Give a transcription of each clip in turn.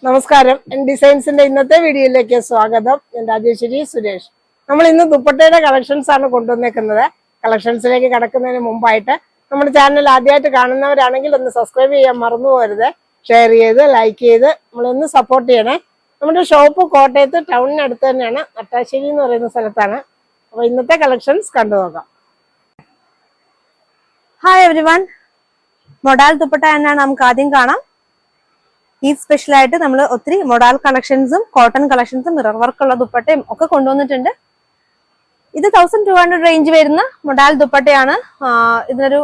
നമസ്കാരം. ഡിസൈൻസിന്റെ ഇന്നത്തെ വീഡിയോയിലേക്ക് സ്വാഗതം. ഞാൻ രാജേശ്വരി സുരേഷ്. നമ്മൾ ഇന്ന് ദുപ്പട്ടയുടെ കളക്ഷൻസ് ആണ് കൊണ്ടുവന്നേക്കുന്നത്. കളക്ഷൻസിലേക്ക് കടക്കുന്നതിന് മുമ്പായിട്ട് നമ്മുടെ ചാനൽ ആദ്യമായിട്ട് കാണുന്നവരാണെങ്കിൽ ഒന്ന് സബ്സ്ക്രൈബ് ചെയ്യാൻ മറന്നു പോകരുത്. ഷെയർ ചെയ്ത് ലൈക്ക് ചെയ്ത് നമ്മളൊന്ന് സപ്പോർട്ട് ചെയ്യണേ. നമ്മുടെ ഷോപ്പ് കോട്ടയത്ത് ടൗണിനടുത്ത് തന്നെയാണ്, നട്ടാശ്ശേരി എന്ന് പറയുന്ന സ്ഥലത്താണ്. അപ്പൊ ഇന്നത്തെ കളക്ഷൻസ് കണ്ടു നോക്കാം. ഹായ് എവരിവൺ, മൊഡാൽ ദുപ്പട്ട എന്നാണ് നമുക്ക് ആദ്യം കാണാം. ഈ സ്പെഷ്യലായിട്ട് നമ്മൾ ഒത്തിരി മൊഡാൽ കളക്ഷൻസും കോട്ടൺ കളക്ഷൻസും മിറർ വർക്കുള്ള ദുപ്പട്ടയും ഒക്കെ കൊണ്ടുവന്നിട്ടുണ്ട്. ഇത് 1200 റേഞ്ച് വരുന്ന മൊഡാൽ ദുപ്പട്ടയാണ്. ഇതിനൊരു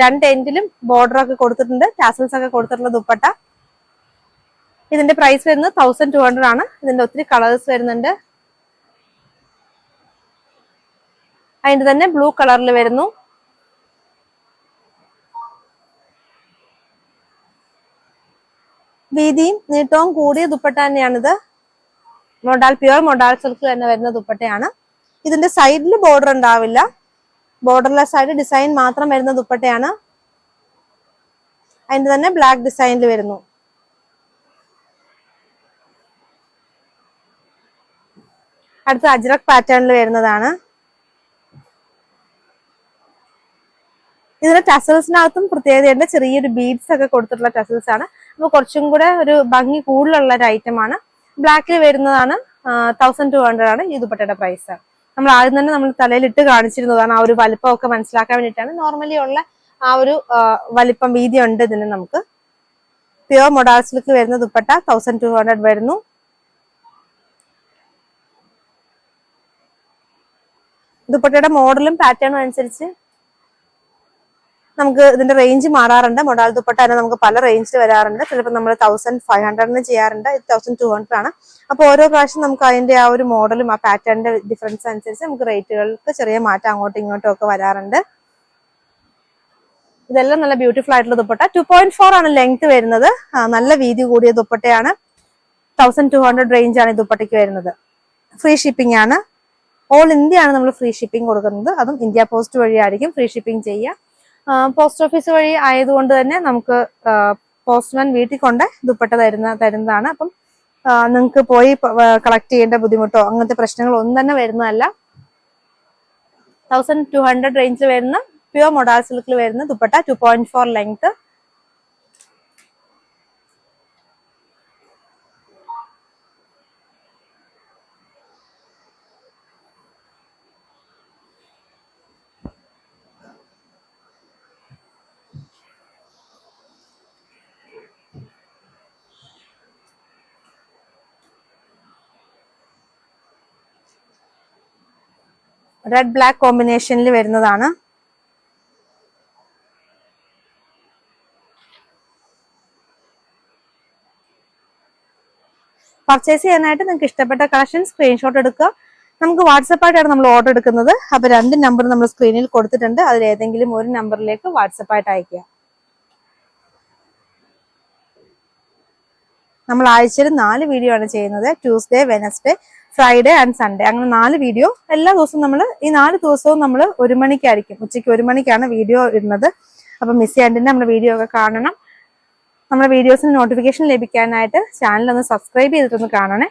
2 എൻഡിലും ബോർഡർ ഒക്കെ കൊടുത്തിട്ടുണ്ട്, ടാസൽസ് ഒക്കെ കൊടുത്തിട്ടുള്ള ദുപ്പട്ട. ഇതിന്റെ പ്രൈസ് വരുന്നത് 1200 ആണ്. ഇതിന്റെ ഒത്തിരി കളേഴ്സ് വരുന്നുണ്ട്. അതിന്റെ തന്നെ ബ്ലൂ കളറിൽ വരുന്നു. വീതിയും നീട്ടവും കൂടിയ ദുപ്പട്ട തന്നെയാണിത്. പ്യുവർ മൊഡാൽ സിൽക്ക് തന്നെ വരുന്ന ദുപ്പട്ടയാണ്. ഇതിന്റെ സൈഡിൽ ബോർഡർ ഉണ്ടാവില്ല, ബോർഡർലെസ് ആയിട്ട് ഡിസൈൻ മാത്രം വരുന്ന ദുപ്പട്ടയാണ്. അതിന്റെ തന്നെ ബ്ലാക്ക് ഡിസൈനിൽ വരുന്നു. അടുത്ത അജ്രക് പാറ്റേണിൽ വരുന്നതാണ്. ഇതിന്റെ ടസൽസിനകത്തും പ്രത്യേകതയുണ്ട്, ചെറിയൊരു ബീഡ്സ് ഒക്കെ കൊടുത്തിട്ടുള്ള ടസൽസ് ആണ്. അപ്പൊ കുറച്ചും കൂടെ ഒരു ഭംഗി കൂടുതലുള്ള ഒരു ഐറ്റം ആണ്. ബ്ലാക്കിൽ വരുന്നതാണ്. 1200 ആണ് ഈ ദുപ്പട്ടയുടെ പ്രൈസ്. നമ്മൾ ആദ്യം തന്നെ നമ്മൾ തലയിൽ ഇട്ട് കാണിച്ചിരുന്നതാണ്. ആ ഒരു വലിപ്പം ഒക്കെ മനസ്സിലാക്കാൻ വേണ്ടിയിട്ടാണ്. നോർമലി ഉള്ള ആ ഒരു വലിപ്പം വീതി ഉണ്ട് ഇതിന്. നമുക്ക് പ്യുവർ മൊഡാൽ സിൽക്ക് വരുന്ന ദുപ്പട്ട 1200 വരുന്നു. ദുപ്പട്ടയുടെ മോഡലും പാറ്റേണും അനുസരിച്ച് നമുക്ക് ഇതിന്റെ റേഞ്ച് മാറാറുണ്ട്. മൊഡാൽ ദുപ്പട്ട തന്നെ നമുക്ക് പല റേഞ്ചിൽ വരാറുണ്ട്. ചിലപ്പോൾ നമ്മൾ 1500 ചെയ്യാറുണ്ട്. ഇത് 1200 ആണ്. അപ്പൊ ഓരോ പ്രാവശ്യം നമുക്ക് അതിന്റെ ആ ഒരു മോഡലും ആ പാറ്റേണിന്റെ ഡിഫറൻസ് അനുസരിച്ച് നമുക്ക് റേറ്റുകൾക്ക് ചെറിയ മാറ്റം അങ്ങോട്ടും ഇങ്ങോട്ടും ഒക്കെ വരാറുണ്ട്. ഇതെല്ലാം നല്ല ബ്യൂട്ടിഫുൾ ആയിട്ടുള്ള ദുപ്പട്ട. 2.4 ആണ് ലെങ്ത് വരുന്നത്. നല്ല വീതി കൂടിയ ദുപ്പട്ടയാണ്. 1200 റേഞ്ച് ആണ് ഈ ദുപ്പട്ടയ്ക്ക് വരുന്നത്. ഫ്രീ ഷിപ്പിംഗ് ആണ്. ഓൾ ഇന്ത്യ ആണ് നമ്മൾ ഫ്രീ ഷിപ്പിംഗ് കൊടുക്കുന്നത്. അതും ഇന്ത്യ പോസ്റ്റ് വഴിയായിരിക്കും ഫ്രീ ഷിപ്പിംഗ് ചെയ്യുക. പോസ്റ്റ് ഓഫീസ് വഴി ആയതുകൊണ്ട് തന്നെ നമുക്ക് പോസ്റ്റ്മാൻ വീട്ടിൽ കൊണ്ട് ദുപ്പട്ട തരുന്നതാണ്. അപ്പം നിങ്ങൾക്ക് പോയി കളക്ട് ചെയ്യേണ്ട ബുദ്ധിമുട്ടോ അങ്ങനത്തെ പ്രശ്നങ്ങളോ ഒന്നും തന്നെ വരുന്നതല്ല. 1200 റേഞ്ചിൽ വരുന്ന പ്യുവർ മൊഡാൽ സിൽക്കിൽ വരുന്ന ദുപ്പട്ട, 2.4 ലെങ്ത്. റെഡ് ബ്ലാക്ക് കോമ്പിനേഷനിൽ വരുന്നതാണ്. പർച്ചേസ് ചെയ്യാനായിട്ട് നിങ്ങൾക്ക് ഇഷ്ടപ്പെട്ട കളക്ഷൻ സ്ക്രീൻഷോട്ട് എടുക്കുക. നമുക്ക് വാട്സപ്പായിട്ടാണ് നമ്മൾ ഓർഡർ എടുക്കുന്നത്. അപ്പൊ 2 നമ്പർ നമ്മൾ സ്ക്രീനിൽ കൊടുത്തിട്ടുണ്ട്. അതിൽ ഏതെങ്കിലും ഒരു നമ്പറിലേക്ക് വാട്സപ്പായിട്ട് അയക്കുക. നമ്മൾ ആഴ്ചയിൽ 4 വീഡിയോ ആണ് ചെയ്യുന്നത്. Tuesday, Wednesday, Friday and Sunday. അങ്ങനെ 4 വീഡിയോ എല്ലാ ദിവസവും നമ്മൾ ഈ 4 ദിവസവും നമ്മൾ 1 മണിക്കായിരിക്കും, ഉച്ചയ്ക്ക് 1 മണിക്കാണ് വീഡിയോ ഇടുന്നത്. അപ്പൊ മിസ് ചെയ്യാണ്ടിന് നമ്മുടെ വീഡിയോ ഒക്കെ കാണണം. നമ്മുടെ വീഡിയോസിന് നോട്ടിഫിക്കേഷൻ ലഭിക്കാനായിട്ട് ചാനൽ ഒന്ന് സബ്സ്ക്രൈബ് ചെയ്തിട്ടൊന്ന് കാണണേ.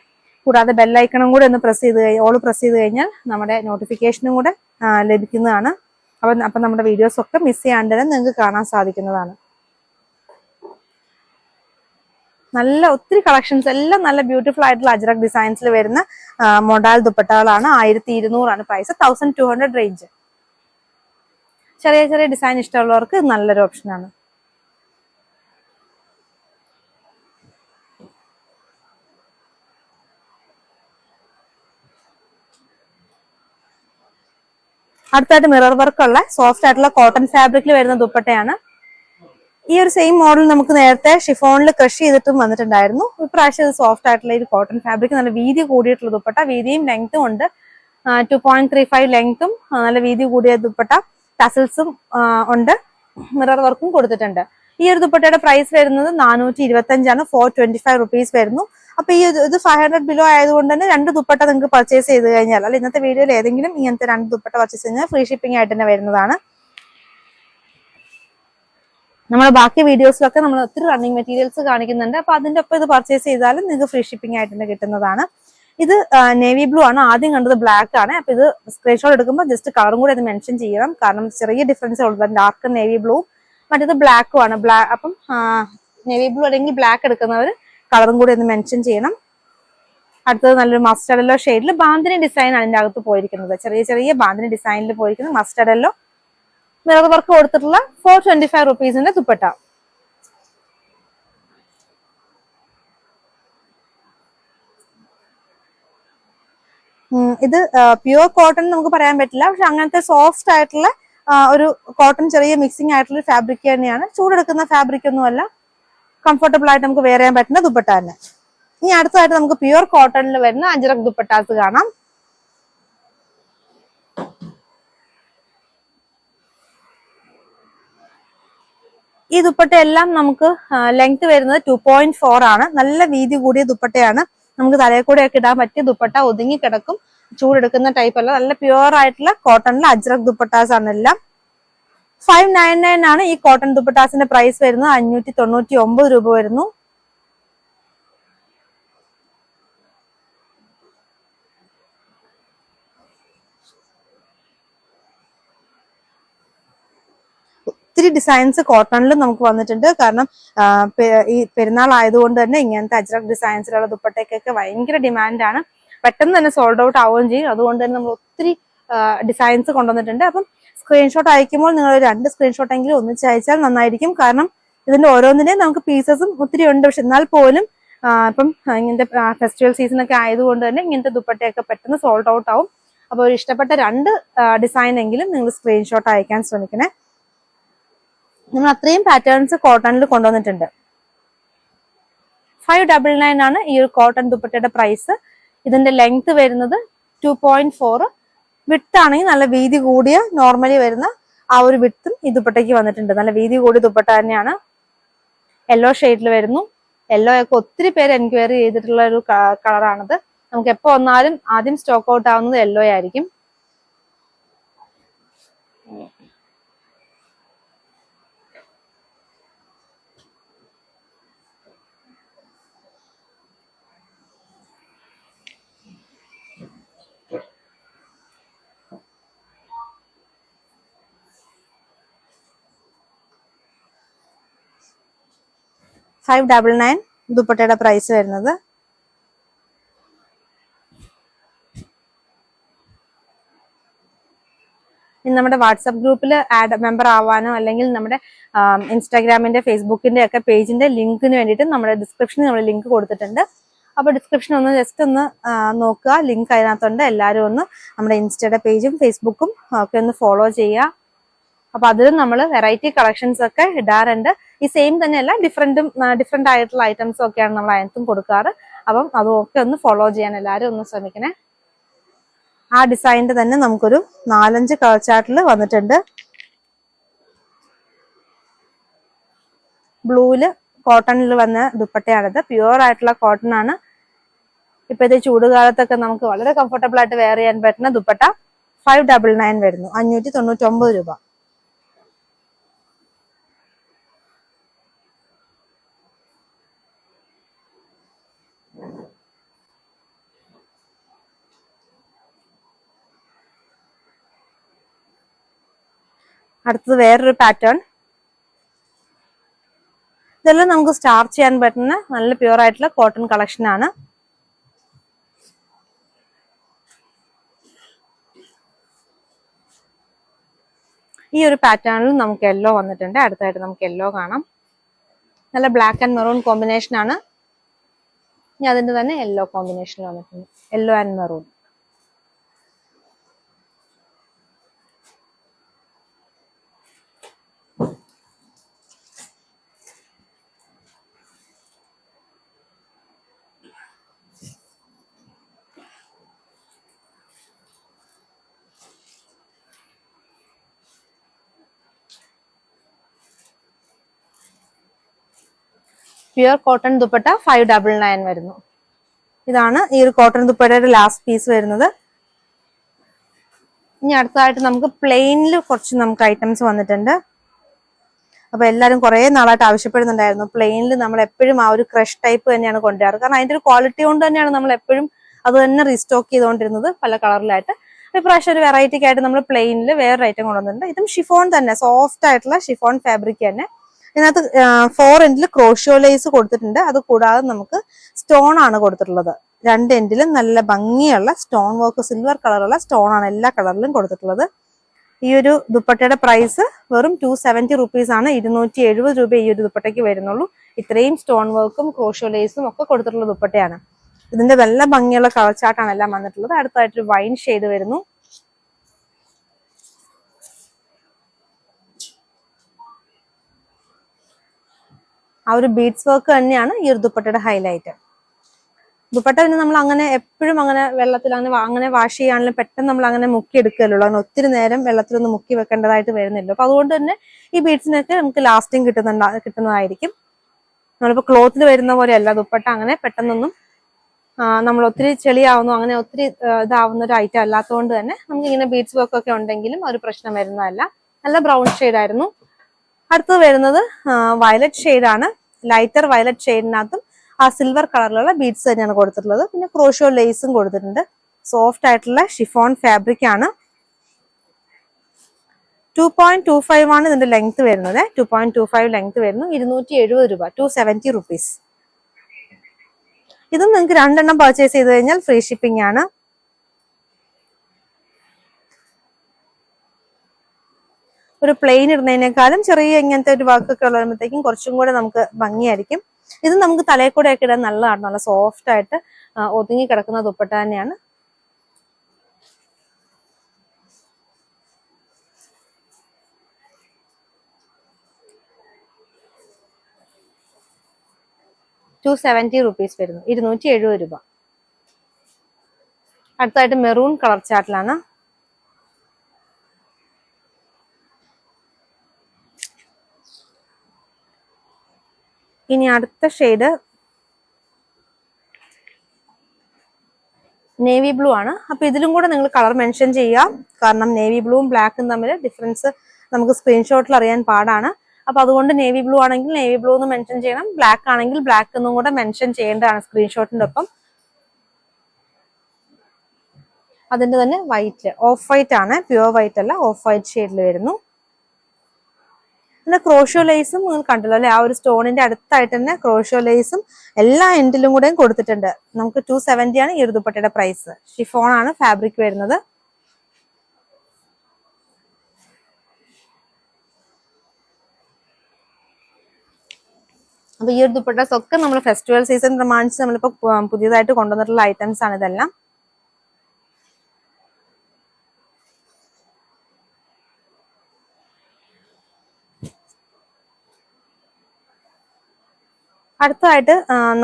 കൂടാതെ ബെല്ലൈക്കണും കൂടെ ഒന്ന് പ്രസ് ചെയ്ത് കഴിഞ്ഞാൽ നമ്മുടെ നോട്ടിഫിക്കേഷനും കൂടെ ലഭിക്കുന്നതാണ്. അപ്പം നമ്മുടെ വീഡിയോസ് ഒക്കെ മിസ് ചെയ്യാണ്ട് നിങ്ങൾക്ക് കാണാൻ സാധിക്കുന്നതാണ്. നല്ല ഒത്തിരി കളക്ഷൻസ്, എല്ലാം നല്ല ബ്യൂട്ടിഫുൾ ആയിട്ടുള്ള അജ്രക് ഡിസൈൻസിൽ വരുന്ന മൊഡാൽ ദുപ്പട്ടകളാണ്. 1200 ആണ് പ്രൈസ്. 1200 റേഞ്ച്. ചെറിയ ചെറിയ ഡിസൈൻ ഇഷ്ടമുള്ളവർക്ക് നല്ലൊരു ഓപ്ഷനാണ്. അടുത്തായിട്ട് മിറർ വർക്കുള്ള സോഫ്റ്റ് ആയിട്ടുള്ള കോട്ടൺ ഫാബ്രിക്കിൽ വരുന്ന ദുപ്പട്ടയാണ്. ഈ ഒരു സെയിം മോഡൽ നമുക്ക് നേരത്തെ ഷിഫോണിൽ ക്രഷ് ചെയ്തിട്ടും വന്നിട്ടുണ്ടായിരുന്നു. ഇപ്രാവശ്യം ഇത് സോഫ്റ്റ് ആയിട്ടുള്ള ഒരു കോട്ടൺ ഫാബ്രിക്, നല്ല വീതി കൂടിയിട്ടുള്ള ദുപ്പട്ട. വീതിയും ലെങ്ത്തും ഉണ്ട്. 2.35 ലെങ്ത്തും നല്ല വീതി കൂടിയ ദുപ്പട്ട. ടസൽസും ഉണ്ട്, മിറർ വർക്കും കൊടുത്തിട്ടുണ്ട്. ഈ ഒരു ദുപ്പട്ടയുടെ പ്രൈസ് വരുന്നത് 425 ആണ്. 425 റുപ്പീസ് വരുന്നു. അപ്പൊ ഈ ഇത് 500 ബിലോ ആയതുകൊണ്ട് തന്നെ 2 ദുപ്പട്ട നിങ്ങൾക്ക് പർച്ചേസ് ചെയ്ത് കഴിഞ്ഞാൽ, അല്ല ഇന്നത്തെ വീഡിയോയിൽ ഏതെങ്കിലും ഇങ്ങനത്തെ 2 ദുപ്പട്ട പർച്ചേസ് കഴിഞ്ഞാൽ ഫ്രീ ഷിപ്പിംഗ് ആയിട്ട് തന്നെ വരുന്നതാണ്. നമ്മുടെ ബാക്കി വീഡിയോസിലൊക്കെ നമ്മൾ ഒത്തിരി റണ്ണിങ് മെറ്റീരിയൽസ് കാണിക്കുന്നുണ്ട്. അപ്പൊ അതിന്റെ ഒപ്പം ഇത് പർച്ചേസ് ചെയ്താലും നിങ്ങൾക്ക് ഫ്രീ ഷിപ്പിംഗ് ആയിട്ട് തന്നെ കിട്ടുന്നതാണ്. ഇത് നേവി ബ്ലൂ ആണ്, ആദ്യം കണ്ടത് ബ്ലാക്ക് ആണ്. അപ്പൊ ഇത് സ്ക്രീൻഷോട്ട് എടുക്കുമ്പോൾ ജസ്റ്റ് കളറും കൂടി അത് മെൻഷൻ ചെയ്യണം, കാരണം ചെറിയ ഡിഫറൻസ് ഉള്ളത്. ഡാർക്ക് നേവി ബ്ലൂ, മറ്റേത് ബ്ലാക്കും ആണ്. അപ്പം നേവി ബ്ലൂ അല്ലെങ്കിൽ ബ്ലാക്ക് എടുക്കുന്നവർ കളറും കൂടി ഒന്ന് മെൻഷൻ ചെയ്യണം. അടുത്തത് നല്ലൊരു മസ്റ്റർഡ് യെല്ലോ ഷെയ്ഡിൽ ബാന്തിനി ഡിസൈൻ അതിന്റെ അകത്ത് പോയിരിക്കുന്നത്. ചെറിയ ചെറിയ ബാന്തിനി ഡിസൈനിൽ പോയിരിക്കുന്നത് മസ്റ്റർഡ് യെല്ലോ, മിറർ വർക്ക് കൊടുത്തിട്ടുള്ള 425 റുപ്പീസിന്റെ ദുപ്പട്ട. ഇത് പ്യുവർ കോട്ടൺ നമുക്ക് പറയാൻ പറ്റില്ല, പക്ഷെ അങ്ങനത്തെ സോഫ്റ്റ് ആയിട്ടുള്ള ഒരു കോട്ടൺ ചെറിയ മിക്സിംഗ് ആയിട്ടുള്ള ഫാബ്രിക് തന്നെയാണ്. ചൂടെടുക്കുന്ന ഫാബ്രിക് ഒന്നുമല്ല, കംഫർട്ടബിൾ ആയിട്ട് നമുക്ക് വെയർ ചെയ്യാൻ പറ്റുന്ന ദുപ്പട്ട തന്നെ. ഇനി അടുത്തതായിട്ട് നമുക്ക് പ്യുവർ കോട്ടണിൽ വരുന്ന അജ്രക് ദുപ്പട്ടാസ് കാണാം. ഈ ദുപ്പട്ട എല്ലാം നമുക്ക് ലെങ്ത് വരുന്നത് 2.4 ആണ്. നല്ല വീതി കൂടിയ ദുപ്പട്ടയാണ്. നമുക്ക് തലയിൽ കൂടെ ഒക്കെ ഇടാൻ പറ്റിയ ദുപ്പട്ട, ഒതുങ്ങി കിടക്കും, ചൂടെടുക്കുന്ന ടൈപ്പ് അല്ല. നല്ല പ്യുവർ ആയിട്ടുള്ള കോട്ടണിൽ അജ്രക് ദുപ്പട്ടാസ് ആണ് എല്ലാം. 599 ആണ് ഈ കോട്ടൺ ദുപ്പട്ടാസിന്റെ പ്രൈസ് വരുന്നത്. 599 രൂപ വരുന്നു. ഒത്തിരി ഡിസൈൻസ് കോട്ടണിൽ നമുക്ക് വന്നിട്ടുണ്ട്. കാരണം ഈ പെരുന്നാൾ ആയതുകൊണ്ട് തന്നെ ഇങ്ങനത്തെ അജ്രക് ഡിസൈൻസിലുള്ള ദുപ്പട്ടയ്ക്കൊക്കെ ഭയങ്കര ഡിമാൻഡാണ്. പെട്ടെന്ന് തന്നെ സോൾഡ് ഔട്ട് ആവുകയും ചെയ്യും. അതുകൊണ്ട് തന്നെ നമ്മൾ ഒത്തിരി ഡിസൈൻസ് കൊണ്ടുവന്നിട്ടുണ്ട്. അപ്പം സ്ക്രീൻഷോട്ട് അയക്കുമ്പോൾ നിങ്ങൾ 2 സ്ക്രീൻഷോട്ടെങ്കിലും ഒന്നിച്ച് അയച്ചാൽ നന്നായിരിക്കും. കാരണം ഇതിന്റെ ഓരോന്നിനെയും നമുക്ക് പീസസും ഒത്തിരി ഉണ്ട്. പക്ഷെ എന്നാൽ പോലും ഇപ്പം ഇങ്ങനത്തെ ഫെസ്റ്റിവൽ സീസൺ ഒക്കെ ആയതുകൊണ്ട് തന്നെ ഇങ്ങനത്തെ ദുപ്പട്ടയൊക്കെ പെട്ടെന്ന് സോൾഡ് ഔട്ട് ആവും. അപ്പോൾ ഒരു ഇഷ്ടപ്പെട്ട 2 ഡിസൈൻ എങ്കിലും നിങ്ങൾ സ്ക്രീൻഷോട്ട് അയക്കാൻ ശ്രമിക്കണേ. നമ്മൾ അത്രയും പാറ്റേൺസ് കോട്ടണിൽ കൊണ്ടുവന്നിട്ടുണ്ട്. 599 ആണ് ഈ ഒരു കോട്ടൺ ദുപ്പട്ടയുടെ പ്രൈസ്. ഇതിന്റെ ലെങ്ത് വരുന്നത് 2.4, വിട്ട് ആണെങ്കിൽ നല്ല വീതി കൂടിയ നോർമലി വരുന്ന ആ ഒരു വിട്ടും ഈ ദുപ്പട്ടയ്ക്ക് വന്നിട്ടുണ്ട്. നല്ല വീതി കൂടിയ ദുപ്പട്ട തന്നെയാണ്. യെല്ലോ ഷെയ്ഡിൽ വരുന്നു. യെല്ലോ ഒക്കെ ഒത്തിരി പേര് എൻക്വയറി ചെയ്തിട്ടുള്ള ഒരു കളറാണിത്. നമുക്ക് എപ്പോ വന്നാലും ആദ്യം സ്റ്റോക്ക് ഔട്ട് ആവുന്നത് യെല്ലോ ആയിരിക്കും. $599 ദുപ്പട്ടയുടെ പ്രൈസ് വരുന്നത്. ഇനി നമ്മുടെ വാട്സാപ്പ് ഗ്രൂപ്പിൽ മെമ്പർ ആവാനോ അല്ലെങ്കിൽ നമ്മുടെ ഇൻസ്റ്റാഗ്രാമിന്റെ ഫേസ്ബുക്കിന്റെ ഒക്കെ പേജിന്റെ ലിങ്കിന് വേണ്ടിയിട്ട് നമ്മുടെ ഡിസ്ക്രിപ്ഷനിൽ നമ്മൾ ലിങ്ക് കൊടുത്തിട്ടുണ്ട്. അപ്പൊ ഡിസ്ക്രിപ്ഷൻ ഒന്ന് ജസ്റ്റ് ഒന്ന് നോക്കുക, ലിങ്ക് അതിനകത്തുണ്ട്. എല്ലാവരും ഒന്ന് നമ്മുടെ ഇൻസ്റ്റയുടെ പേജും ഫേസ്ബുക്കും ഒക്കെ ഒന്ന് ഫോളോ ചെയ്യുക. അപ്പൊ അതിലും നമ്മൾ വെറൈറ്റി കളക്ഷൻസ് ഒക്കെ ഇടാറുണ്ട്. ഈ സെയിം തന്നെയല്ല, ഡിഫറെന്റ് ആയിട്ടുള്ള ഐറ്റംസ് ഒക്കെയാണ് നമ്മൾ അതിനകത്തും കൊടുക്കാറ്. അപ്പം അതൊക്കെ ഒന്ന് ഫോളോ ചെയ്യാൻ എല്ലാവരും ഒന്ന് ശ്രമിക്കണേ. ആ ഡിസൈനിന്റെ തന്നെ നമുക്കൊരു 4-5 കളർ ചാർട്ടിൽ വന്നിട്ടുണ്ട്. ബ്ലൂവില് കോട്ടണിൽ വന്ന ദുപ്പട്ടയാണിത്. പ്യുവർ ആയിട്ടുള്ള കോട്ടൺ ആണ്. ഇപ്പോഴത്തെ ചൂടുകാലത്തൊക്കെ നമുക്ക് വളരെ കംഫർട്ടബിൾ ആയിട്ട് വെയർ ചെയ്യാൻ പറ്റുന്ന ദുപ്പട്ട. 599 വരുന്നു. 599 രൂപ. അടുത്തത് വേറൊരു പാറ്റേൺ. ഇതെല്ലാം നമുക്ക് സ്റ്റാർച്ച് ചെയ്യാൻ പറ്റുന്ന നല്ല പ്യുവർ ആയിട്ടുള്ള കോട്ടൺ കളക്ഷൻ ആണ്. ഈ ഒരു പാറ്റേണിൽ നമുക്ക് യെല്ലോ വന്നിട്ടുണ്ട്. അടുത്തായിട്ട് നമുക്ക് യെല്ലോ കാണാം. നല്ല ബ്ലാക്ക് ആൻഡ് മെറൂൺ കോമ്പിനേഷൻ ആണ്. ഇനി അതിന്റെ തന്നെ യെല്ലോ കോമ്പിനേഷൻ വന്നിട്ടുണ്ട്. Yellow and maroon. Pure cotton dupatta 599 വരുന്നു. ഇതാണ് ഈ ഒരു കോട്ടൺ ദുപ്പട്ടയുടെ ലാസ്റ്റ് പീസ് വരുന്നത്. ഇനി അടുത്തതായിട്ട് നമുക്ക് പ്ലെയിനിൽ കുറച്ച് നമുക്ക് ഐറ്റംസ് വന്നിട്ടുണ്ട്. അപ്പൊ എല്ലാവരും കുറെ നാളായിട്ട് ആവശ്യപ്പെടുന്നുണ്ടായിരുന്നു. പ്ലെയിനിൽ നമ്മൾ എപ്പോഴും ആ ഒരു ക്രഷ് ടൈപ്പ് തന്നെയാണ് കൊണ്ടുവരാറ്. കാരണം അതിന്റെ ഒരു ക്വാളിറ്റി കൊണ്ട് തന്നെയാണ് നമ്മൾ എപ്പോഴും അത് തന്നെ റീസ്റ്റോക്ക് ചെയ്തുകൊണ്ടിരുന്നത് പല കളറിലായിട്ട്. ഇപ്രാവശ്യം ഒരു വെറൈറ്റിക്ക് ആയിട്ട് നമ്മൾ പ്ലെയിനിൽ വേറൊരു ഐറ്റം കൊണ്ടുവന്നിട്ടുണ്ട്. ഇതും ഷിഫോൺ തന്നെ, സോഫ്റ്റ് ആയിട്ടുള്ള ഷിഫോൺ ഫാബ്രിക് തന്നെ. ഇതിനകത്ത് 4 എൻഡിൽ ക്രോഷ്യോ ലേസ് കൊടുത്തിട്ടുണ്ട്. അത് കൂടാതെ നമുക്ക് സ്റ്റോൺ ആണ് കൊടുത്തിട്ടുള്ളത്. 2 എൻഡിലും നല്ല ഭംഗിയുള്ള സ്റ്റോൺ വർക്ക്, സിൽവർ കളറുള്ള സ്റ്റോൺ ആണ് എല്ലാ കളറിലും കൊടുത്തിട്ടുള്ളത്. ഈ ഒരു ദുപ്പട്ടയുടെ പ്രൈസ് വെറും 270 റുപ്പീസ് ആണ്. 270 രൂപ ഈ ഒരു ദുപ്പട്ടയ്ക്ക് വരുന്നുള്ളൂ. ഇത്രയും സ്റ്റോൺ വർക്കും ക്രോഷ്യോ ലേസും ഒക്കെ കൊടുത്തിട്ടുള്ള ദുപ്പട്ടയാണ്. ഇതിന്റെ നല്ല ഭംഗിയുള്ള കളർ ചാർട്ടാണ് എല്ലാം വന്നിട്ടുള്ളത്. അടുത്തായിട്ടൊരു വൈൻ ഷെയ്ഡ് വരുന്നു. ആ ഒരു ബീഡ്സ് വർക്ക് തന്നെയാണ് ഈ ഒരു ദുപ്പട്ടയുടെ ഹൈലൈറ്റ്. ദുപ്പട്ട പിന്നെ നമ്മൾ അങ്ങനെ എപ്പോഴും അങ്ങനെ വെള്ളത്തിൽ അങ്ങനെ വാഷ് ചെയ്യുകയാണെങ്കിലും പെട്ടെന്ന് നമ്മൾ അങ്ങനെ മുക്കി എടുക്കലുള്ളൂ. അങ്ങനെ ഒത്തിരി നേരം വെള്ളത്തിലൊന്നും മുക്കി വെക്കേണ്ടതായിട്ട് വരുന്നില്ല. അപ്പൊ അതുകൊണ്ട് തന്നെ ഈ ബീഡ്സിനൊക്കെ നമുക്ക് ലാസ്റ്റിംഗ് കിട്ടുന്നതായിരിക്കും. നമ്മളിപ്പോ ക്ലോത്തിൽ വരുന്ന പോലെയല്ല ദുപ്പട്ട. അങ്ങനെ പെട്ടെന്നൊന്നും നമ്മൾ ഒത്തിരി ചെളിയാവുന്നു, അങ്ങനെ ഒത്തിരി ഇതാവുന്ന ഒരു ഐറ്റം അല്ലാത്തതുകൊണ്ട് തന്നെ നമുക്ക് ഇങ്ങനെ ബീഡ്സ് വർക്ക് ഒക്കെ ഉണ്ടെങ്കിലും ഒരു പ്രശ്നം വരുന്നതല്ല. നല്ല ബ്രൗൺ ഷെയ്ഡ് ആയിരുന്നു. അടുത്തത് വരുന്നത് വയലറ്റ് ഷെയ്ഡാണ്. ലൈറ്റർ വയലറ്റ് ഷെയ്ഡിനകത്തും ആ സിൽവർ കളറിലുള്ള ബീഡ്സ് തന്നെയാണ് കൊടുത്തിട്ടുള്ളത്. പിന്നെ ക്രോഷ്യോ ലേസും കൊടുത്തിട്ടുണ്ട്. സോഫ്റ്റ് ആയിട്ടുള്ള ഷിഫോൺ ഫാബ്രിക് ആണ്. 2.25 ആണ് ഇതിന്റെ ലെങ്ത് വരുന്നത്. 2.25 ലെങ്ത് വരുന്നു. 270 രൂപ, 270 റുപ്പീസ്. ഇതും നിങ്ങൾക്ക് 2 എണ്ണം പർച്ചേസ് ചെയ്ത് കഴിഞ്ഞാൽ ഫ്രീ ഷിപ്പിംഗ് ആണ്. ഒരു പ്ലെയിൻ ഇടുന്നതിനേക്കാളും ചെറിയ ഇങ്ങനത്തെ ഒരു വർക്കൊക്കെ ഉള്ളപ്പോഴത്തേക്കും കുറച്ചും കൂടെ നമുക്ക് ഭംഗിയായിരിക്കും. ഇത് നമുക്ക് തലയിൽ കൂടെ ഒക്കെ ഇടാൻ നല്ലതാണ്. നല്ല സോഫ്റ്റ് ആയിട്ട് ഒതുങ്ങി കിടക്കുന്ന ദുപ്പട്ട തന്നെയാണ്. റുപ്പീസ് വരുന്നു. 270 രൂപ. അടുത്തായിട്ട് മെറൂൺ കളർ ചാർട്ടിലാണ്. ഇനി അടുത്ത ഷെയ്ഡ് നേവി ബ്ലൂ ആണ്. അപ്പൊ ഇതിലും കൂടെ നിങ്ങൾ കളർ മെൻഷൻ ചെയ്യാം. കാരണം നേവി ബ്ലൂവും ബ്ലാക്കും തമ്മിൽ ഡിഫറൻസ് നമുക്ക് സ്ക്രീൻഷോട്ടിൽ അറിയാൻ പാടാണ്. അപ്പൊ അതുകൊണ്ട് നേവി ബ്ലൂ ആണെങ്കിൽ നേവി ബ്ലൂ എന്ന് മെൻഷൻ ചെയ്യണം, ബ്ലാക്ക് ആണെങ്കിൽ ബ്ലാക്ക് എന്നും കൂടെ മെൻഷൻ ചെയ്യേണ്ടതാണ് സ്ക്രീൻഷോട്ടിന്റെ ഒപ്പം. അതിന്റെ തന്നെ വൈറ്റ്, ഓഫ് വൈറ്റ് ആണ്, പ്യുവർ വൈറ്റ് അല്ല, ഓഫ് വൈറ്റ് ഷെയ്ഡിൽ വരുന്നു. പിന്നെ ക്രോഷ്യോ ലേസും നിങ്ങൾ കണ്ടല്ലോ അല്ലെ, ആ ഒരു സ്റ്റോണിന്റെ അടുത്തായിട്ട് തന്നെ ക്രോഷ്യോ ലേസും എല്ലാ എൻഡിലും കൂടെയും കൊടുത്തിട്ടുണ്ട്. നമുക്ക് 270 ആണ് ഈ ഒരു ദുപ്പട്ടയുടെ പ്രൈസ്. ഷിഫോൺ ആണ് ഫാബ്രിക് വരുന്നത്. അപ്പൊ ഈ ഒരു ദുപ്പട്ടാസ് ഒക്കെ നമ്മൾ ഫെസ്റ്റിവൽ സീസൺ പ്രമാണിച്ച് നമ്മളിപ്പോ പുതിയതായിട്ട് കൊണ്ടുവന്നിട്ടുള്ള ഐറ്റംസ് ആണ് ഇതെല്ലാം. അടുത്തതായിട്ട്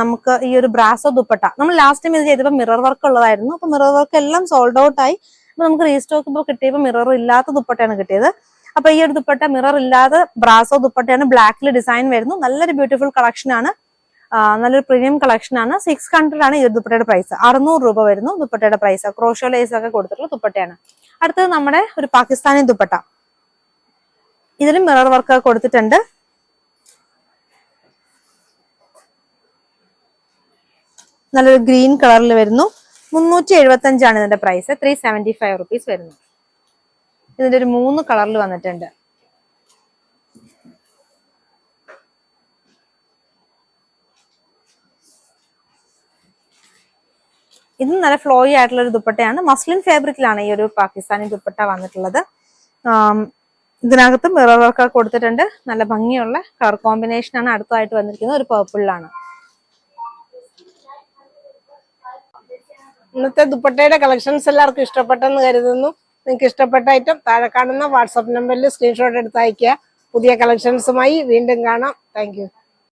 നമുക്ക് ഈ ഒരു ബ്രാസോ ദുപ്പട്ട നമ്മൾ ലാസ്റ്റ് ടൈം ഇത് ചെയ്തപ്പോൾ മിറർ വർക്ക് ഉള്ളതായിരുന്നു. അപ്പൊ മിറർ വർക്ക് എല്ലാം സോൾഡ് ഔട്ട് ആയി. അപ്പൊ നമുക്ക് റീസ്റ്റോക്ക് ഇപ്പോൾ കിട്ടിയപ്പോൾ മിറർ ഇല്ലാത്ത ദുപ്പട്ടയാണ് കിട്ടിയത്. അപ്പൊ ഈ ഒരു ദുപ്പട്ട മിറർ ഇല്ലാതെ ബ്രാസോ ദുപ്പട്ടയാണ്. ബ്ലാക്കിൽ ഡിസൈൻ വരുന്നു. നല്ലൊരു ബ്യൂട്ടിഫുൾ കളക്ഷൻ ആണ്. നല്ലൊരു പ്രീമിയം കളക്ഷൻ ആണ്. 600 ആണ് ഈ ഒരു ദുപ്പട്ടയുടെ പ്രൈസ്. 600 രൂപ വരുന്നു ദുപ്പട്ടയുടെ പ്രൈസ്. ക്രോഷ്യോ ലേസ് ഒക്കെ കൊടുത്തിട്ടുള്ള ദുപ്പട്ടയാണ്. അടുത്തത് നമ്മുടെ ഒരു പാകിസ്ഥാനി ദുപ്പട്ട. ഇതിലും മിറർ വർക്ക് കൊടുത്തിട്ടുണ്ട്. നല്ലൊരു ഗ്രീൻ കളറിൽ വരുന്നു. 375 ആണ് ഇതിന്റെ പ്രൈസ്. 375 റുപ്പീസ് വരുന്നു. ഇതിന്റെ ഒരു 3 കളറിൽ വന്നിട്ടുണ്ട്. ഇത് നല്ല ഫ്ലോയി ആയിട്ടുള്ള ഒരു ദുപ്പട്ടയാണ്. മസ്ലിൻ ഫാബ്രിക്കിലാണ് ഈ ഒരു പാകിസ്ഥാനി ദുപ്പട്ട വന്നിട്ടുള്ളത്. ഇതിനകത്ത് മിറർ വർക്ക് കൊടുത്തിട്ടുണ്ട്. നല്ല ഭംഗിയുള്ള കളർ കോമ്പിനേഷൻ ആണ് അടുത്തതായിട്ട് വന്നിരിക്കുന്നത്. ഒരു പേർപ്പിളിലാണ്. ഇന്നത്തെ ദുപ്പട്ടയുടെ കളക്ഷൻസ് എല്ലാവർക്കും ഇഷ്ടപ്പെട്ടെന്ന് കരുതുന്നു. നിങ്ങൾക്ക് ഇഷ്ടപ്പെട്ട ഐറ്റം താഴെ കാണുന്ന വാട്സാപ്പ് നമ്പറിൽ സ്ക്രീൻഷോട്ട് എടുത്ത് അയക്കുക. പുതിയ കളക്ഷൻസുമായി വീണ്ടും കാണാം. Thank you.